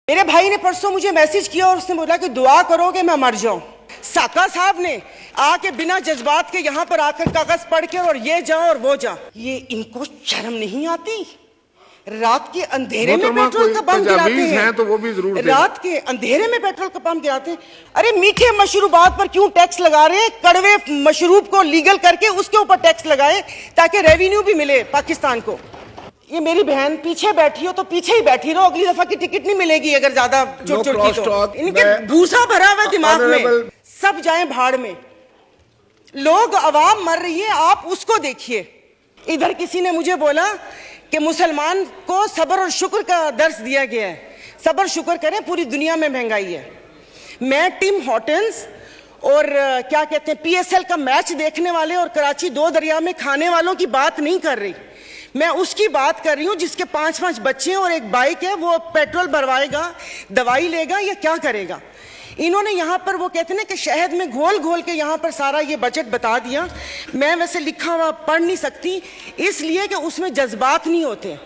मेरे भाई ने परसों मुझे मैसेज किया और उसने बोला कि दुआ करो कि मैं मर जाऊं। साका साहब ने आके बिना जज्बात के यहाँ पर आकर कागज पढ़ के और ये जा और वो जा, ये इनको शर्म नहीं आती? रात के अंधेरे में पेट्रोल का पंप गिराते हैं तो वो भी जरूर रात के अंधेरे में पेट्रोल का पंप गिराते हैं। अरे मीठे मशरूबात पर क्यों टैक्स लगा रहे हैं? कड़वे मशरूब को लीगल करके उसके ऊपर टैक्स लगाए ताकि रेवेन्यू भी मिले पाकिस्तान को। ये मेरी बहन पीछे बैठी हो तो पीछे ही बैठी रहो, अगली दफा की टिकट नहीं मिलेगी अगर ज्यादा चुट चुट की तो। इनके भूसा भरा हुआ दिमाग में, सब जाए भाड़ में। लोग अवाम मर रही है, आप उसको देखिए। इधर किसी ने मुझे बोला कि मुसलमान को सब्र और शुक्र का दर्स दिया गया है। सब्र शुक्र करें, पूरी दुनिया में महंगाई है। मैं टिम हॉर्टन्स और क्या कहते हैं PSL का मैच देखने वाले और कराची दो दरिया में खाने वालों की बात नहीं कर रही। मैं उसकी बात कर रही हूं जिसके 5-5 बच्चे और एक बाइक है। वो पेट्रोल भरवाएगा, दवाई लेगा या क्या करेगा? इन्होंने यहाँ पर वो कहते हैं कि शहद में घोल घोल के यहाँ पर सारा ये बजट बता दिया। मैं वैसे लिखा हुआ पढ़ नहीं सकती इसलिए कि उसमें जज्बात नहीं होते,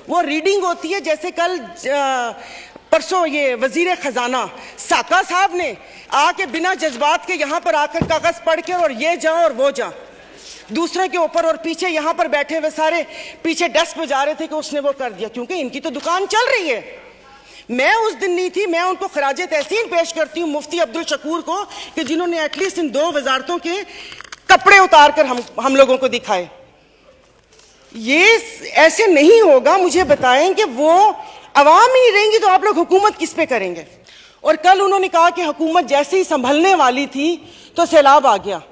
वो रीडिंग होती है। जैसे कल परसों ये वजीर खजाना साका साहब ने आके बिना जज्बात के यहाँ पर आकर कागज पढ़ के और ये जा और वो जा, दूसरे के ऊपर, और पीछे यहाँ पर बैठे हुए सारे पीछे डेस्क पे जा रहे थे कि उसने वो कर दिया, क्योंकि इनकी तो दुकान चल रही है। मैं उस दिन नहीं थी, मैं उनको खराजे तहसीन पेश करती हूँ मुफ्ती अब्दुल शकूर को कि जिन्होंने एटलीस्ट इन 2 वजारतों के कपड़े उतार कर हम लोगों को दिखाए। ये ऐसे नहीं होगा। मुझे बताएं कि वो अवाम ही नहीं रहेंगी तो आप लोग हुकूमत किस पे करेंगे? और कल उन्होंने कहा कि हुकूमत जैसे ही संभलने वाली थी तो सैलाब आ गया।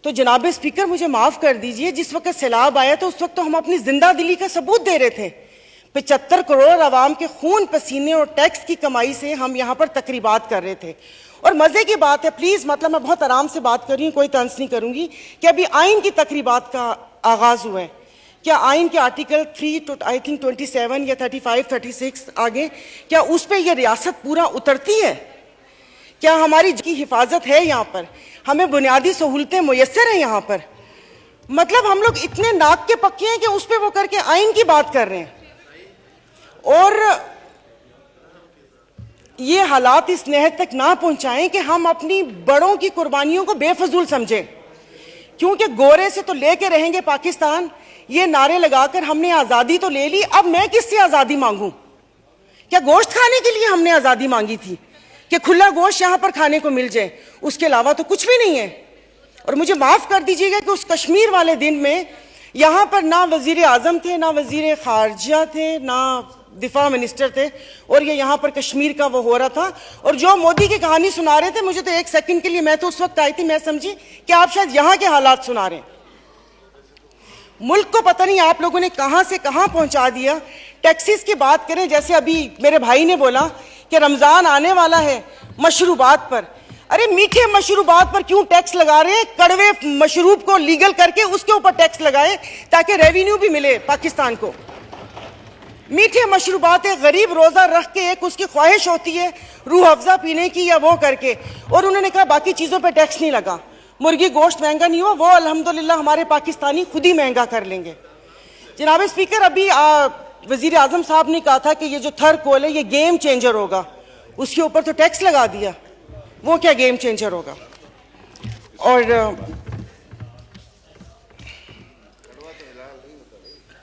तो जनाब स्पीकर मुझे माफ कर दीजिए, जिस वक्त सैलाब आया तो उस वक्त तो हम अपनी जिंदा दिली का सबूत दे रहे थे। 75 करोड़ अवाम के खून पसीने और टैक्स की कमाई से हम यहाँ पर तकरीबात कर रहे थे। और मजे की बात है, प्लीज, मतलब मैं बहुत आराम से बात कर रही हूँ, कोई तंज नहीं करूंगी, कि अभी आइन की तकरीबात का आगाज हुआ है। क्या आइन के आर्टिकल 3 आई थिंक 27 या 35-36 आगे, क्या उस पर यह रियासत पूरा उतरती है? क्या हमारी की हिफाजत है? यहाँ पर हमें बुनियादी सहूलतें मुयस्सर हैं यहाँ पर? मतलब हम लोग इतने नाक के पक्के हैं कि उस पर वो करके आइन की बात कर रहे हैं। और ये हालात इस नहद तक ना पहुंचाएं कि हम अपनी बड़ों की कुर्बानियों को बेफजूल समझें, क्योंकि गोरे से तो लेके रहेंगे पाकिस्तान, ये नारे लगाकर हमने आजादी तो ले ली, अब मैं किससे आजादी मांगूं? क्या गोश्त खाने के लिए हमने आजादी मांगी थी कि खुला गोश्त यहां पर खाने को मिल जाए? उसके अलावा तो कुछ भी नहीं है। और मुझे माफ कर दीजिएगा कि उस कश्मीर वाले दिन में यहां पर ना वजीर आजम थे, ना वजीर खारजा थे, ना दिफा मिनिस्टर थे, और ये यहाँ पर कश्मीर का वो हो रहा था। और जो मोदी की कहानी सुना रहे थे, मुझे तो एक सेकंड के लिए, मैं तो उस वक्त आई थी, मैं समझी कि आप शायद यहाँ के हालात सुना रहे हैं। मुल्क को पता नहीं आप लोगों ने कहां से कहां पहुंचा दिया। टैक्सेस की बात करें, जैसे अभी मेरे भाई ने बोला कि रमजान आने वाला है, मशरूबात पर, अरे मीठे मशरूबात पर क्यों टैक्स लगा रहे हैं? कड़वे मशरूब को लीगल करके उसके ऊपर टैक्स लगाए ताकि रेवेन्यू भी मिले पाकिस्तान को। मीठे मशरूबात है, गरीब रोजा रख के एक उसकी ख्वाहिश होती है रूह अफ़ज़ा पीने की या वो करके, और उन्होंने कहा बाकी चीजों पे टैक्स नहीं लगा। मुर्गी गोश्त महंगा नहीं हुआ, वो अल्हम्दुलिल्लाह हमारे पाकिस्तानी खुद ही महंगा कर लेंगे। जनाब स्पीकर, अभी वजीर आजम साहब ने कहा था कि ये जो थर्ड कोल है ये गेम चेंजर होगा, उसके ऊपर तो टैक्स लगा दिया, वो क्या गेम चेंजर होगा? और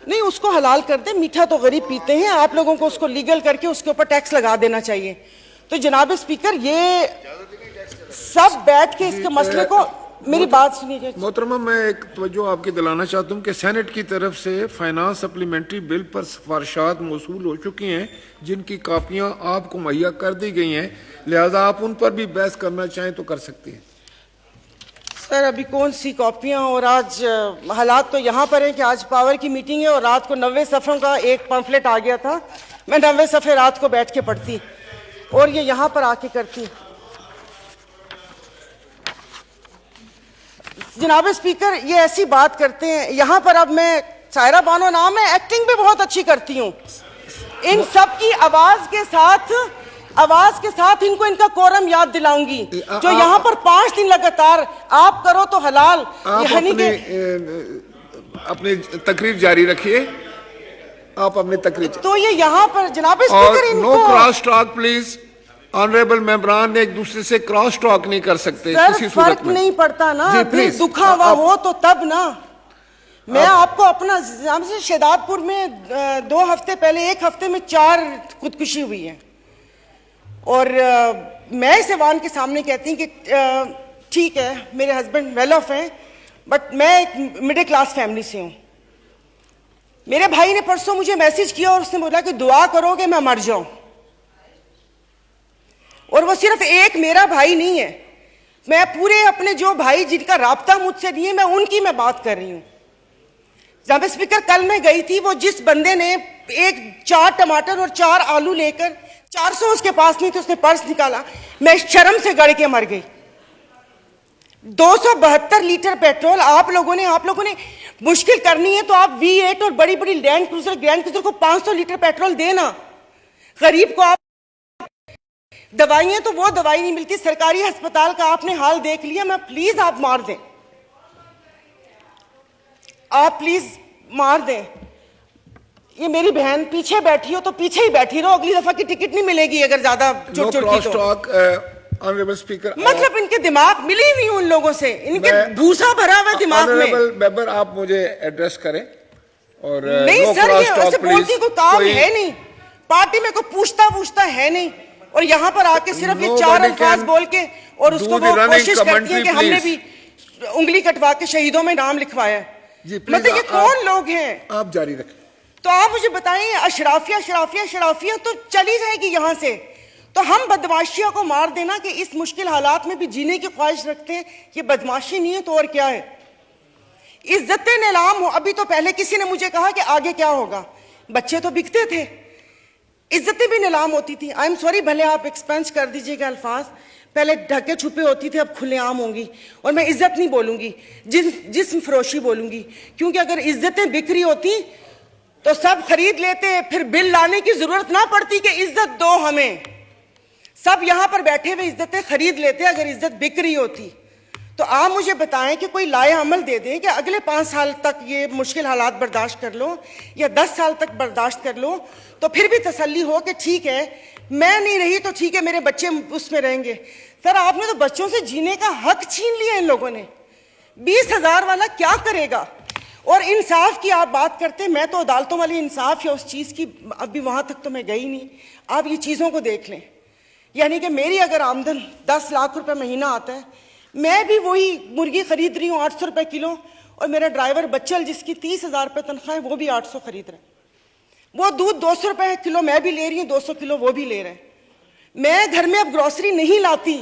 नहीं, उसको हलाल कर दे, मीठा तो गरीब पीते हैं, आप लोगों को उसको लीगल करके उसके ऊपर टैक्स लगा देना चाहिए। तो जनाब स्पीकर, ये सब बैठ के इसके मसले को, मेरी बात सुनिए मोहतरमा, मैं एक तवज्जो आपकी दिलाना चाहता हूँ कि सेनेट की तरफ से फाइनेंस सप्लीमेंट्री बिल पर सिफारिशात मौसूल हो चुकी हैं, जिनकी कापियां आपको मुहैया कर दी गई हैं, लिहाजा आप उन पर भी बहस करना चाहें तो कर सकती हैं। सर, अभी कौन सी कॉपियां? और आज हालात तो यहाँ पर है कि आज पावर की मीटिंग है और रात को 90 सफ़ों का एक पम्फलेट आ गया था। मैं 90 सफ़े रात को बैठ के पढ़ती और ये यहाँ पर आके करती। जनाब स्पीकर, ये ऐसी बात करते हैं यहाँ पर। अब मैं, सायरा बानो नाम है, एक्टिंग भी बहुत अच्छी करती हूँ। इन सब की आवाज के साथ इनको इनका कोरम याद दिलाऊंगी, जो यहाँ पर 5 दिन लगातार आप करो तो हलाल, आप अपनी तकरीर जारी रखिए। आप अपनी तकरीर तो ये यहाँ पर जनाब और स्पीकर नो इनको क्रॉस टॉक प्लीज। ऑनरेबल मेंबरान एक दूसरे से क्रॉस टॉक नहीं कर सकते सर, किसी सूरत फर्क में। नहीं पड़ता ना, जी, दिल प्लीज। दुखा हुआ हो तो तब ना। मैं आपको अपना हमसे शेदादपुर में 2 हफ्ते पहले 1 हफ्ते में 4 खुदकुशी हुई है और मैं इस ऐवान के सामने कहती हूँ कि ठीक है मेरे हस्बैंड वेल ऑफ हैं बट मैं एक मिडिल क्लास फैमिली से हूँ। मेरे भाई ने परसों मुझे मैसेज किया और उसने बोला कि दुआ करो कि मैं मर जाऊं। और वो सिर्फ एक मेरा भाई नहीं है, मैं पूरे अपने जो भाई जिनका राब्ता मुझसे नहीं है मैं उनकी मैं बात कर रही हूं। जनाब स्पीकर, कल मैं गई थी, वो जिस बंदे ने 4 टमाटर और 4 आलू लेकर 400 उसके पास नहीं थे, उसने पर्स निकाला, मैं शर्म से गड़ के मर गई। 272 लीटर पेट्रोल आप लोगों ने मुश्किल करनी है तो आप V8 और बड़ी बड़ी ग्रैंड क्रूजर को 500 लीटर पेट्रोल देना। गरीब को आप दवाइयां तो वो दवाई नहीं मिलती, सरकारी अस्पताल का आपने हाल देख लिया। मैं प्लीज आप मार दें, आप प्लीज मार दें। ये मेरी बहन पीछे बैठी हो तो पीछे ही बैठी रहो, अगली दफा की टिकट नहीं मिलेगी अगर ज्यादा चुट चुट की तो। ऑनरेबल स्पीकर, मतलब इनके दिमाग मिली नहीं उन लोगों से, इनके भूसा भरा हुआ दिमाग में। ऑनरेबल मेंबर आप मुझे एड्रेस करें और नहीं सर, ये ऐसे बोलती कोई काम है नहीं, पार्टी में कोई पूछता है नहीं, और यहाँ पर आके सिर्फ ये 4 अल्फाज बोल के और उसको वो कोशिश करती है कि हमने भी उंगली कटवा के शहीदों में नाम लिखवाया है। मतलब ये कौन लोग हैं? आप जारी रखें। तो आप मुझे बताएं, अशराफिया तो चली जाएगी यहाँ से, तो हम बदमाशिया को मार देना कि इस मुश्किल हालात में भी जीने की ख्वाहिश रखते हैं, ये बदमाशी नहीं है तो और क्या है? इज्जतें नीलाम हो। अभी तो पहले किसी ने मुझे कहा कि आगे क्या होगा, बच्चे तो बिकते थे, इज्जतें भी नीलाम होती थी। आई एम सॉरी, भले आप एक्सपेंस कर दीजिएगा अल्फाज, पहले ढके छुपे होती थे, अब खुलेआम होंगी। और मैं इज्जत नहीं बोलूंगी, जिस्म फरोशी बोलूंगी, क्योंकि अगर इज्जतें बिक्री होती तो सब खरीद लेते, फिर बिल लाने की जरूरत ना पड़ती कि इज्जत दो हमें। सब यहां पर बैठे हुए इज्जतें खरीद लेते अगर इज्जत बिक रही होती। तो आप मुझे बताएं कि कोई लाए अमल दे दें कि अगले 5 साल तक ये मुश्किल हालात बर्दाश्त कर लो या 10 साल तक बर्दाश्त कर लो, तो फिर भी तसल्ली हो कि ठीक है मैं नहीं रही तो ठीक है मेरे बच्चे उसमें रहेंगे। सर, आपने तो बच्चों से जीने का हक छीन लिया इन लोगों ने। 20,000 वाला क्या करेगा? और इंसाफ की आप बात करते हैं, मैं तो अदालतों वाली इंसाफ या उस चीज की अभी वहां तक तो मैं गई नहीं। आप ये चीजों को देख लें, यानी कि मेरी अगर आमदन 10 लाख रुपए महीना आता है, मैं भी वही मुर्गी खरीद रही हूँ 800 रुपए किलो, और मेरा ड्राइवर बच्चल जिसकी 30,000 रुपए तनख्वाह है वो भी 800 खरीद रहे हैं। वो दूध 200 रुपए किलो मैं भी ले रही हूँ, 200 किलो वो भी ले रहे हैं। मैं घर में अब ग्रोसरी नहीं लाती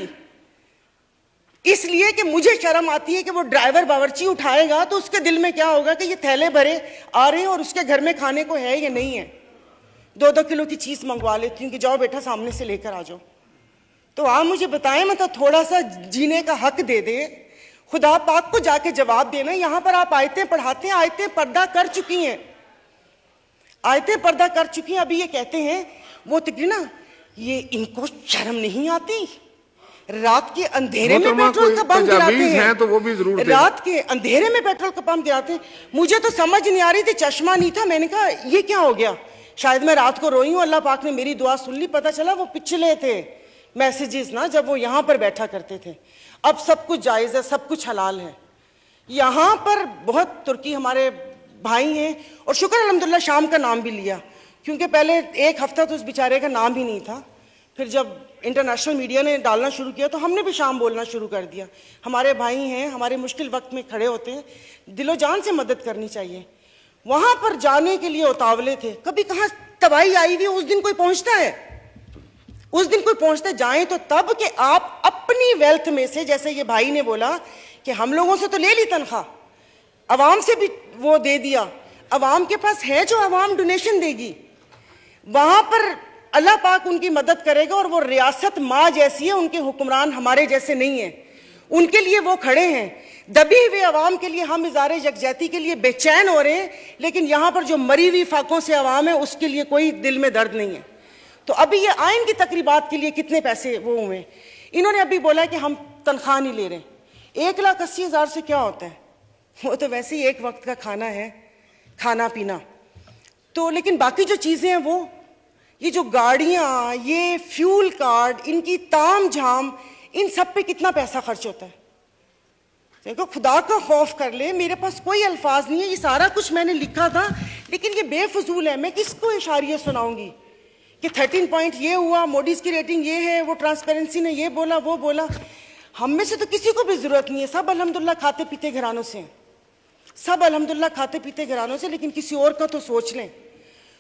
इसलिए कि मुझे शर्म आती है कि वो ड्राइवर बावर्ची उठाएगा तो उसके दिल में क्या होगा कि ये थैले भरे आ रहे हैं और उसके घर में खाने को है या नहीं है। 2-2 किलो की चीज मंगवा लेती हूँ कि जाओ बेटा सामने से लेकर आ जाओ। तो आप मुझे बताएं, मतलब थोड़ा सा जीने का हक दे दे, खुदा पाक को जाके जवाब देना। यहां पर आप आयतें पढ़ाते हैं, आयतें पर्दा कर चुकी हैं, आयतें पर्दा कर चुकी हैं। अभी ये कहते हैं वो तो ना, ये इनको शर्म नहीं आती, रात के अंधेरे में पेट्रोल का पंप गिराते हैं, तो वो भी जरूर रात के अंधेरे में पेट्रोल का पंप गिराते हैं। मुझे तो समझ नहीं आ रही थी, चश्मा नहीं था, मैंने कहा ये क्या हो गया, शायद मैं रात को रोई हूं, अल्लाह पाक ने मेरी दुआ सुन ली। पता चला वो पिछले थे मैसेजेस ना, जब वो यहां पर बैठा करते थे। अब सब कुछ जायज है, सब कुछ हलाल है। यहां पर बहुत तुर्की हमारे भाई हैं, और शुक्र अल्हम्दुलिल्लाह शाम का नाम भी लिया, क्योंकि पहले 1 हफ्ता तो उस बेचारे का नाम ही नहीं था। फिर जब इंटरनेशनल मीडिया ने डालना शुरू किया तो हमने भी शाम बोलना शुरू कर दिया। हमारे भाई हैं, हमारे मुश्किल वक्त में खड़े होते हैं, दिलो जान से मदद करनी चाहिए। वहां पर जाने के लिए उतावले थे, कभी कहां तबाही आई हुई, उस दिन कोई पहुंचता है, उस दिन कोई पहुंचते जाएं तो तब कि आप अपनी वेल्थ में से, जैसे ये भाई ने बोला कि हम लोगों से तो ले ली तनख्वाह, अवाम से भी वो दे दिया, अवाम के पास है जो अवाम डोनेशन देगी, वहां पर अल्लाह पाक उनकी मदद करेगा। और वो रियासत माँ जैसी है, उनके हुक्मरान हमारे जैसे नहीं है, उनके लिए वो खड़े हैं। दबी हुए अवाम के लिए हम इज़ारे यकजहती के लिए बेचैन हो रहे हैं, लेकिन यहां पर जो मरी हुई फाकों से अवाम है उसके लिए कोई दिल में दर्द नहीं है। तो अभी ये आइन की तकरीबात के लिए कितने पैसे वो हुए, इन्होंने अभी बोला कि हम तनख्वाह नहीं ले रहे। 1,80,000 से क्या होता है, वो तो वैसे ही एक वक्त का खाना है, खाना पीना। तो लेकिन बाकी जो चीजें हैं वो, ये जो गाड़ियां, ये फ्यूल कार्ड, इनकी ताम झाम, इन सब पे कितना पैसा खर्च होता है। देखो, खुदा का खौफ कर ले, मेरे पास कोई अल्फाज नहीं है, ये सारा कुछ मैंने लिखा था, लेकिन ये बेफजूल है। मैं किसको इशारिया सुनाऊंगी कि 13 पॉइंट ये हुआ, मोडीज की रेटिंग ये है, वो ट्रांसपेरेंसी ने ये बोला, वो बोला। हम में से तो किसी को भी जरूरत नहीं है, सब अल्हम्दुलिल्लाह खाते पीते घरानों से, सब अल्हम्दुलिल्लाह खाते पीते घरानों से, लेकिन किसी और का तो सोच लें।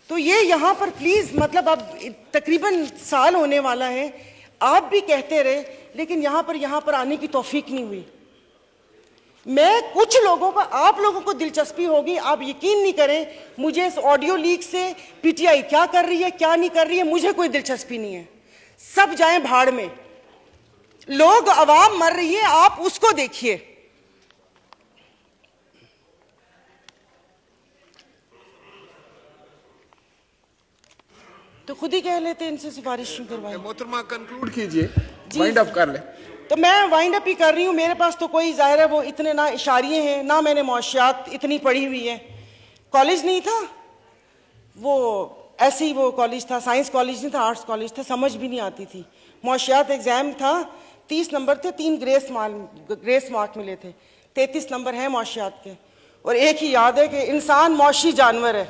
तो ये यहाँ पर प्लीज, मतलब अब तकरीबन साल होने वाला है, आप भी कहते रहे, लेकिन यहाँ पर आने की तौफीक नहीं हुई। मैं कुछ लोगों का, आप लोगों को दिलचस्पी होगी, आप यकीन नहीं करें, मुझे इस ऑडियो लीक से पीटीआई क्या कर रही है क्या नहीं कर रही है, मुझे कोई दिलचस्पी नहीं है। सब जाएं भाड़ में, लोग, आवाम मर रही है, आप उसको देखिए। तो खुद ही कह लेते इनसे सिफारिश क्यों करवाई। मोहतरमा कंक्लूड कीजिए, वाइंड अप कर ले। तो मैं वाइंड अप ही कर रही हूँ। मेरे पास तो कोई, जाहिर है वो इतने ना इशारिये हैं, ना मैंने मौशियात इतनी पढ़ी हुई है। कॉलेज नहीं था वो, ऐसे ही वो कॉलेज था, साइंस कॉलेज नहीं था, आर्ट्स कॉलेज था, समझ भी नहीं आती थी। मौशियात एग्जाम था, 30 नंबर थे, 3 ग्रेस मार्क मिले थे, 33 नंबर हैं मौशियात के। और एक ही याद है कि इंसान मौशी जानवर है,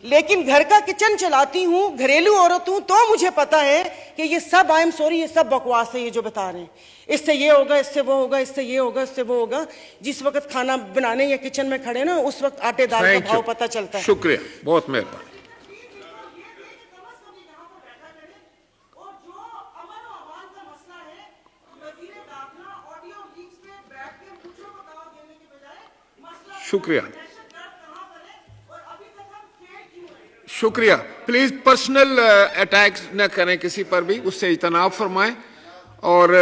लेकिन घर का किचन चलाती हूँ, घरेलू औरत हूँ, तो मुझे पता है कि ये सब, आई एम सॉरी, ये सब बकवास है, ये जो बता रहे हैं। इससे ये होगा, इससे वो होगा, इससे ये होगा, इससे वो होगा। जिस वक्त खाना बनाने या किचन में खड़े ना, उस वक्त आटे दाल का भाव पता चलता है। शुक्रिया, बहुत मेहरबानी। शुक्रिया, शुक्रिया। प्लीज पर्सनल अटैक्स न करें किसी पर भी, उससे इजतनाब फरमाएं। और